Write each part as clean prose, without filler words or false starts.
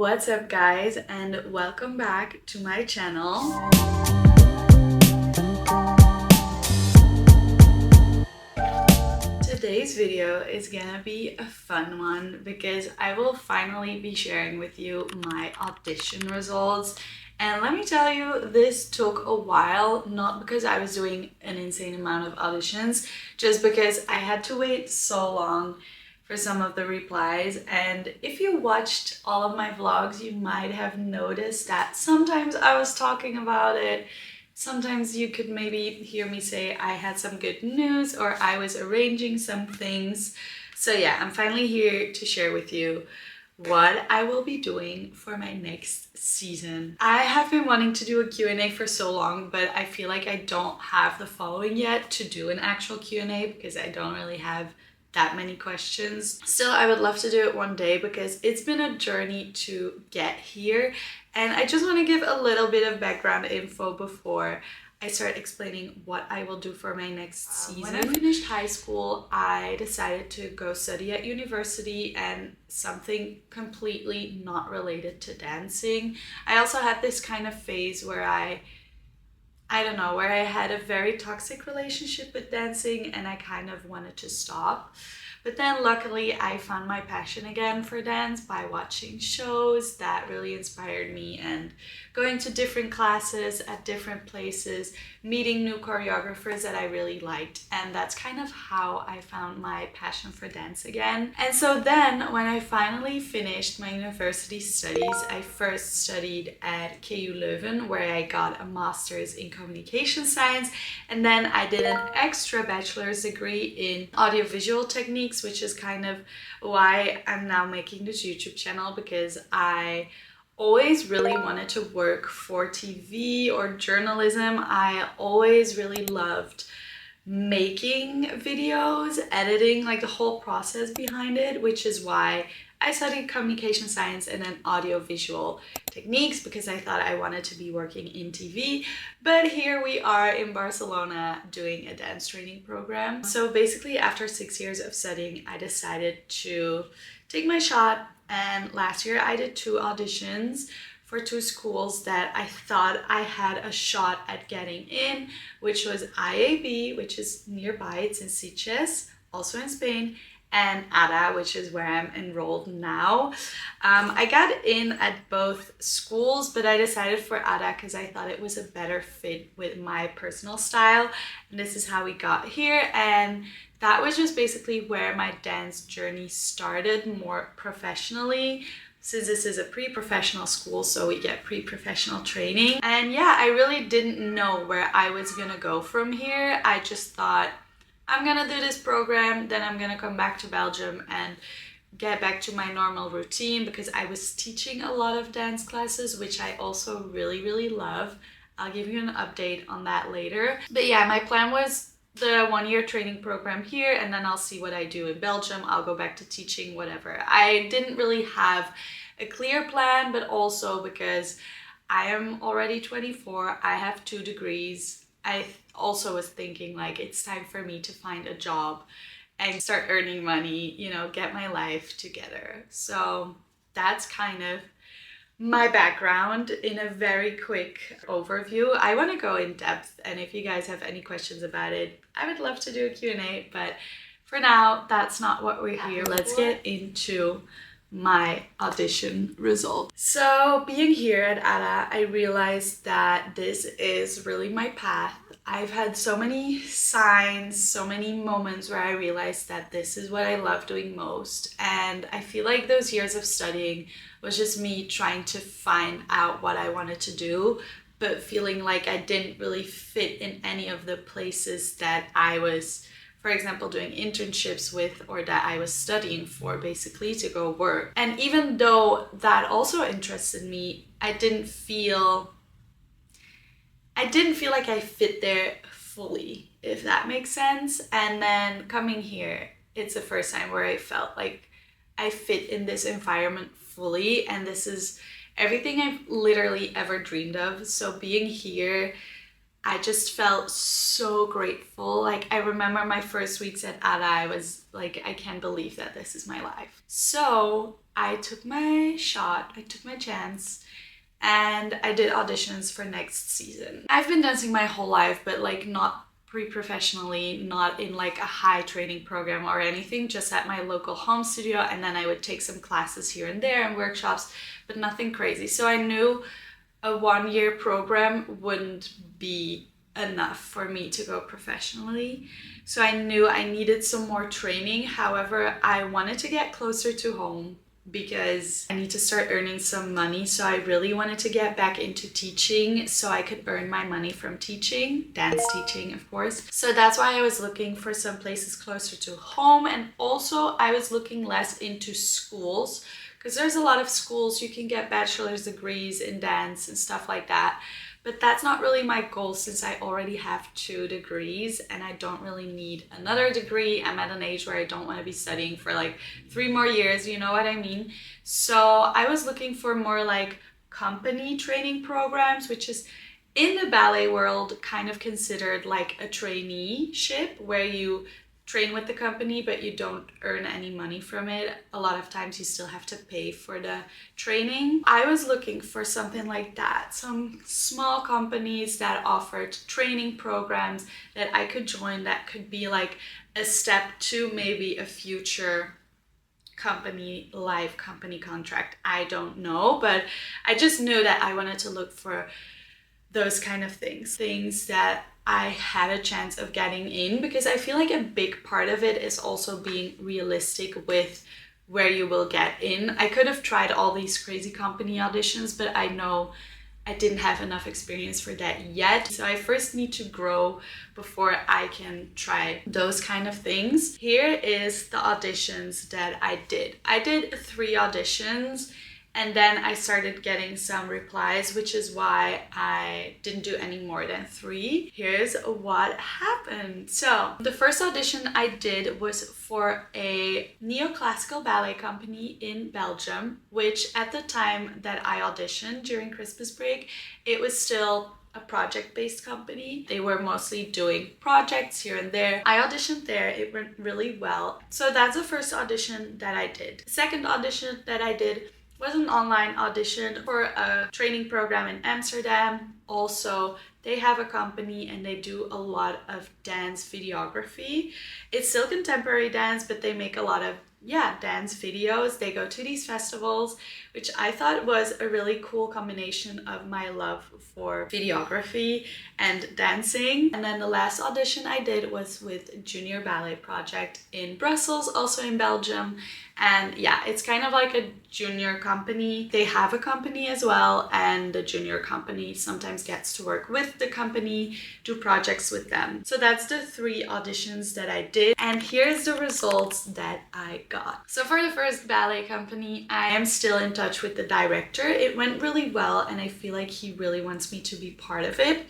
What's up guys, and welcome back to my channel. Today's video is gonna be a fun one because I will finally be sharing with you my audition results. And let me tell you, this took a while, not because I was doing an insane amount of auditions, just because I had to wait so long for some of the replies. And if you watched all of my vlogs, you might have noticed that sometimes I was talking about it. Sometimes you could maybe hear me say I had some good news or I was arranging some things. So yeah, I'm finally here to share with you what I will be doing for my next season. I have been wanting to do a Q&A for so long, but I feel like I don't have the following yet to do an actual Q&A because I don't really have that many questions. Still, I would love to do it one day because it's been a journey to get here. And I just want to give a little bit of background info before I start explaining what I will do for my next season. When I finished high school, I decided to go study at university and something completely not related to dancing. I also had this kind of phase where I don't know, where I had a very toxic relationship with dancing and I kind of wanted to stop. But then luckily I found my passion again for dance by watching shows that really inspired me and going to different classes at different places, meeting new choreographers that I really liked. And that's kind of how I found my passion for dance again. And so then when I finally finished my university studies, I first studied at KU Leuven, where I got a master's in communication science. And then I did an extra bachelor's degree in audiovisual techniques, which is kind of why I'm now making this YouTube channel, because I always really wanted to work for TV or journalism. I always really loved making videos, editing, like the whole process behind it, which is why I studied communication science and then audiovisual techniques, because I thought I wanted to be working in TV. But here we are in Barcelona doing a dance training program. So basically after 6 years of studying, I decided to take my shot. And last year I did 2 auditions for 2 schools that I thought I had a shot at getting in, which was IAB, which is nearby, it's in Sitges, also in Spain, and ADDA, which is where I'm enrolled now. I got in at both schools, but I decided for ADDA because I thought it was a better fit with my personal style. And this is how we got here. And that was just basically where my dance journey started more professionally, since this is a pre-professional school, so we get pre-professional training. And yeah, I really didn't know where I was gonna go from here. I just thought, I'm gonna do this program, then I'm gonna come back to Belgium and get back to my normal routine, because I was teaching a lot of dance classes, which I also really love. I'll give you an update on that later. But yeah, my plan was the 1-year training program here, and then I'll see what I do in Belgium. I'll go back to teaching, whatever. I didn't really have a clear plan, but also because I am already 24, I have 2 degrees. I also was thinking like it's time for me to find a job and start earning money, you know, get my life together. So that's kind of my background in a very quick overview. I want to go in depth, and if you guys have any questions about it, I would love to do a Q&A, but for now, that's not what we're here. Let's get into my audition results. So being here at ADDA, I realized that this is really my path. I've had so many signs, so many moments where I realized that this is what I love doing most. And I feel like those years of studying was just me trying to find out what I wanted to do, but feeling like I didn't really fit in any of the places that I was, for example, doing internships with, or that I was studying for, basically to go work. And even though that also interested me, I didn't feel like I fit there fully, if that makes sense. And then coming here, it's the first time where I felt like I fit in this environment fully, and this is everything I've literally ever dreamed of. So being here, I just felt so grateful. Like, I remember my first weeks at ADDA, I was like, I can't believe that this is my life. So I took my shot, I took my chance, and I did auditions for next season. I've been dancing my whole life, but like not pre-professionally, not in like a high training program or anything, just at my local home studio, and then I would take some classes here and there and workshops, but nothing crazy. So I knew a 1-year program wouldn't be enough for me to go professionally. So I knew I needed some more training. However, I wanted to get closer to home because I need to start earning some money. So I really wanted to get back into teaching so I could earn my money from teaching, dance teaching, of course. So that's why I was looking for some places closer to home. And also I was looking less into schools, because there's a lot of schools you can get bachelor's degrees in dance and stuff like that. But that's not really my goal, since I already have 2 degrees and I don't really need another degree. I'm at an age where I don't want to be studying for like 3 more years, you know what I mean? So I was looking for more like company training programs, which is in the ballet world kind of considered like a traineeship, where you train with the company but you don't earn any money from it. A lot of times you still have to pay for the training. I was looking for something like that, some small companies that offered training programs that I could join, that could be like a step to maybe a future live company contract. I don't know, but I just knew that I wanted to look for those kind of things that I had a chance of getting in, because I feel like a big part of it is also being realistic with where you will get in. I could have tried all these crazy company auditions, but I know I didn't have enough experience for that yet. So I first need to grow before I can try those kind of things. Here is the auditions that I did. I did 3 auditions, and then I started getting some replies, which is why I didn't do any more than 3. Here's what happened. So the first audition I did was for a neoclassical ballet company in Belgium, which at the time that I auditioned during Christmas break, it was still a project-based company. They were mostly doing projects here and there. I auditioned there, it went really well. So that's the first audition that I did. The second audition that I did was an online audition for a training program in Amsterdam. Also, they have a company and they do a lot of dance videography. It's still contemporary dance, but they make a lot of dance videos. They go to these festivals, which I thought was a really cool combination of my love for videography and dancing. And then the last audition I did was with Junior Ballet Project in Brussels, also in Belgium. And yeah, it's kind of like a junior company. They have a company as well, and the junior company sometimes gets to work with the company, do projects with them. So that's the 3 auditions that I did, and here's the results that I got. So for the first ballet company, I am still in touch with the director. It went really well, and I feel like he really wants me to be part of it.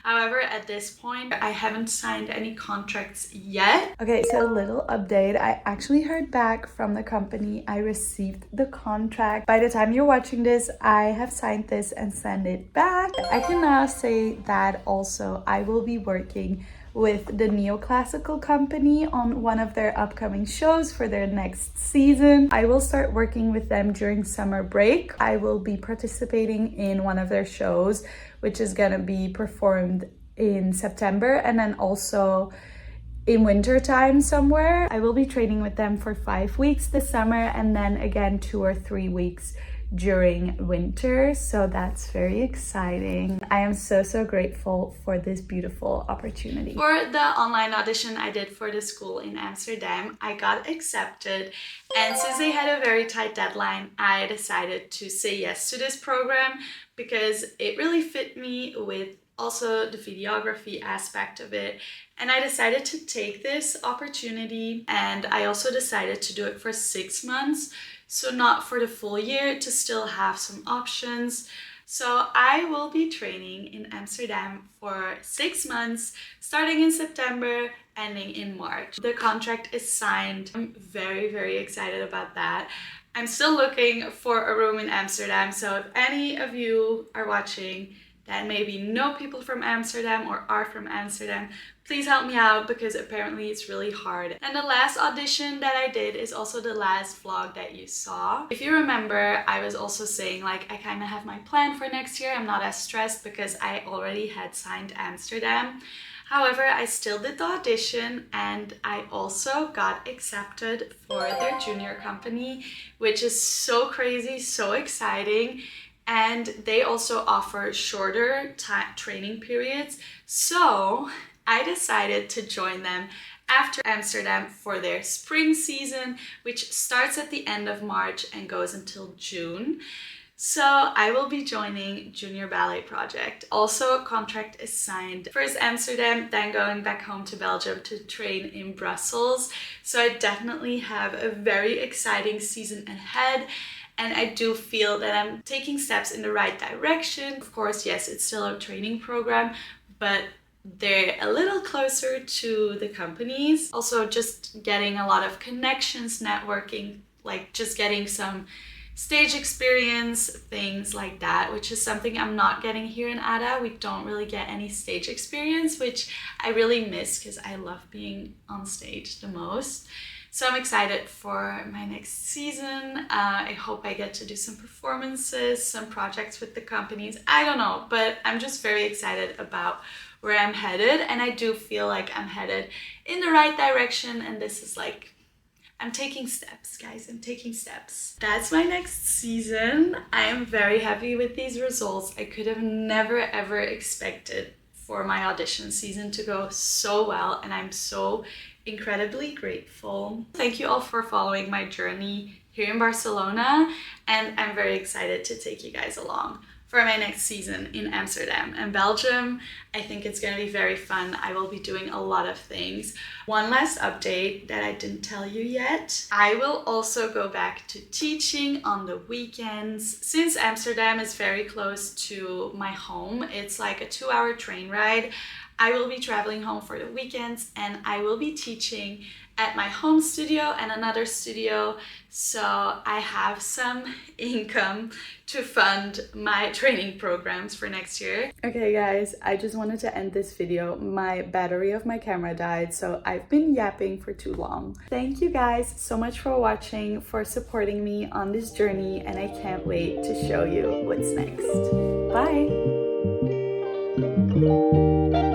However, at this point, I haven't signed any contracts yet. Okay, so a little update. I actually heard back from the company. I received the contract. By the time you're watching this, I have signed this and sent it back. I can now say that also I will be working with the neoclassical company on one of their upcoming shows for their next season. I will start working with them during summer break. I will be participating in one of their shows, which is gonna be performed in September, and then also in winter time somewhere. I will be training with them for 5 weeks this summer, and then again 2 or 3 weeks during winter. So that's very exciting. I am so grateful for this beautiful opportunity. For the online audition I did for the school in Amsterdam, I got accepted, and since they had a very tight deadline, I decided to say yes to this program because it really fit me, with also the videography aspect of it. And I decided to take this opportunity, and I also decided to do it for 6 months. So not for the full year, to still have some options. So I will be training in Amsterdam for 6 months, starting in September, ending in March. The contract is signed. I'm very excited about that. I'm still looking for a room in Amsterdam, so if any of you are watching that maybe know people from Amsterdam or are from Amsterdam, please help me out because apparently it's really hard. And the last audition that I did is also the last vlog that you saw. If you remember, I was also saying like I kind of have my plan for next year. I'm not as stressed because I already had signed Amsterdam. However, I still did the audition and I also got accepted for their junior company, which is so crazy, so exciting. And they also offer shorter training periods. So I decided to join them after Amsterdam for their spring season, which starts at the end of March and goes until June. So I will be joining Junior Ballet Project. Also, a contract is signed. First Amsterdam, then going back home to Belgium to train in Brussels. So I definitely have a very exciting season ahead. And I do feel that I'm taking steps in the right direction. Of course, yes, it's still a training program, but they're a little closer to the companies. Also, just getting a lot of connections, networking, like just getting some stage experience, things like that, which is something I'm not getting here in ADDA. We don't really get any stage experience, which I really miss because I love being on stage the most. So I'm excited for my next season. I hope I get to do some performances, some projects with the companies. I don't know, but I'm just very excited about where I'm headed. And I do feel like I'm headed in the right direction. And this is like, I'm taking steps, guys. I'm taking steps. That's my next season. I am very happy with these results. I could have never ever expected for my audition season to go so well, and I'm so incredibly grateful. Thank you all for following my journey here in Barcelona, and I'm very excited to take you guys along for my next season in Amsterdam and Belgium. I think it's going to be very fun. I will be doing a lot of things. One last update that I didn't tell you yet. I will also go back to teaching on the weekends. Since Amsterdam is very close to my home, it's like a 2-hour train ride. I will be traveling home for the weekends and I will be teaching at my home studio and another studio, so I have some income to fund my training programs for next year. Okay guys, I just wanted to end this video. My battery of my camera died, so I've been yapping for too long. Thank you guys so much for watching, for supporting me on this journey, and I can't wait to show you what's next. Bye!